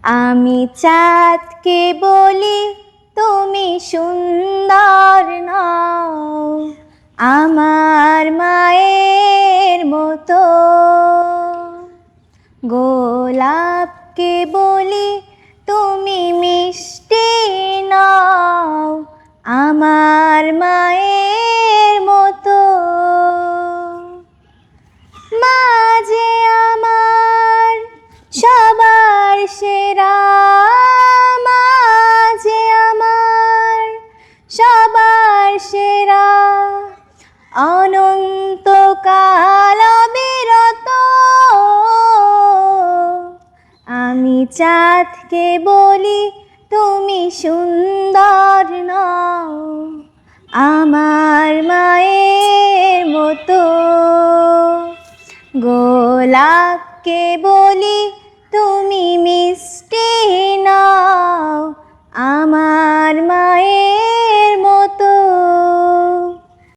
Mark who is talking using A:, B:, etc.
A: আমি চাঁদকে বলি তুমি সুন্দর নও, আমার মায়ের মতো। গোলাপকে বলি তুমি মিষ্টি নও, আমার মায়ের মতো। মা যে আমার সবার সেরা, মা যে আমার সবার সেরা, অনন্তকাল অবিরত। আমি চাঁদকে বলি তুমি সুন্দর নও, আমার মায়ের মতো। গোলাপকে বলি তুমি মিষ্টি নও, আমার মায়ের